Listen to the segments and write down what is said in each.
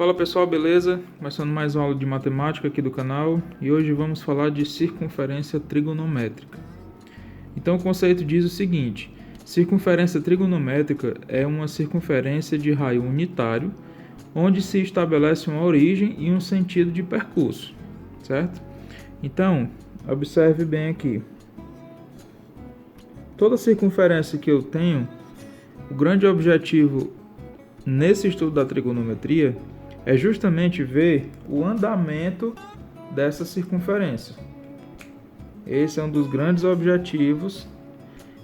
Fala pessoal, beleza? Começando mais uma aula de matemática aqui do canal e hoje vamos falar de circunferência trigonométrica. Então o conceito diz o seguinte: circunferência trigonométrica é uma circunferência de raio unitário onde se estabelece uma origem e um sentido de percurso, certo? Então, observe bem aqui. Toda circunferência que eu tenho, o grande objetivo nesse estudo da trigonometria é justamente ver o andamento dessa circunferência. Esse é um dos grandes objetivos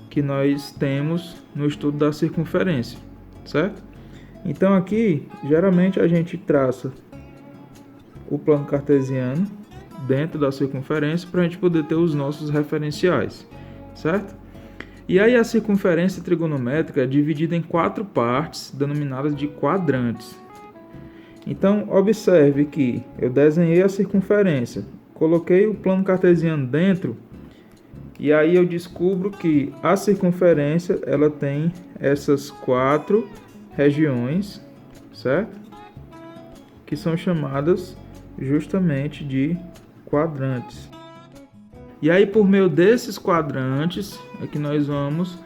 que nós temos no estudo da circunferência, certo? Então aqui, geralmente a gente traça o plano cartesiano dentro da circunferência para a gente poder ter os nossos referenciais, certo? E aí a circunferência trigonométrica é dividida em 4 partes, denominadas de quadrantes. Então, observe que eu desenhei a circunferência, coloquei o plano cartesiano dentro, e aí eu descubro que a circunferência ela tem essas 4 regiões, certo? Que são chamadas justamente de quadrantes. E aí, por meio desses quadrantes, é que nós vamos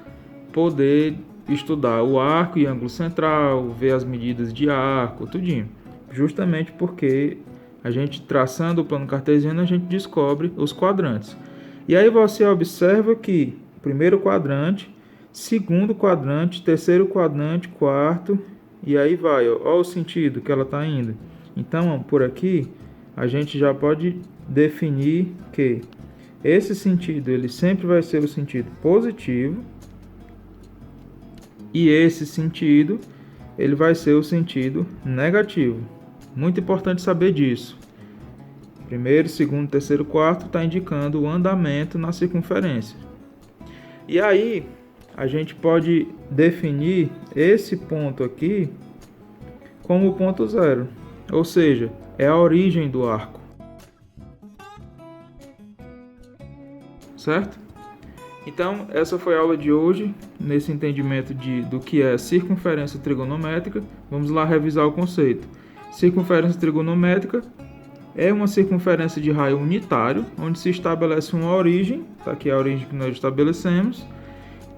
poder estudar o arco e ângulo central, ver as medidas de arco, tudinho. Justamente porque a gente, traçando o plano cartesiano, a gente descobre os quadrantes. E aí você observa que primeiro quadrante, segundo quadrante, terceiro quadrante, quarto, e aí vai, ó o sentido que ela está indo. Então, ó, por aqui, a gente já pode definir que esse sentido ele sempre vai ser o sentido positivo e esse sentido ele vai ser o sentido negativo. Muito importante saber disso. Primeiro, segundo, terceiro, quarto está indicando o andamento na circunferência. E aí a gente pode definir esse ponto aqui como o ponto zero, ou seja, é a origem do arco. Certo? Então, essa foi a aula de hoje, nesse entendimento do que é circunferência trigonométrica. Vamos lá revisar o conceito. Circunferência trigonométrica é uma circunferência de raio unitário, onde se estabelece uma origem, tá aqui a origem que nós estabelecemos,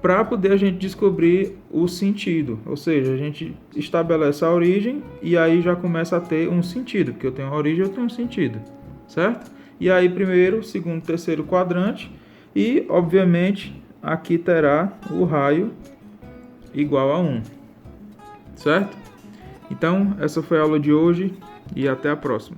para poder a gente descobrir o sentido. Ou seja, a gente estabelece a origem e aí já começa a ter um sentido, porque eu tenho a origem e eu tenho um sentido, certo? E aí primeiro, segundo, terceiro quadrante. E, obviamente, aqui terá o raio igual a 1, certo? Então, essa foi a aula de hoje e até a próxima.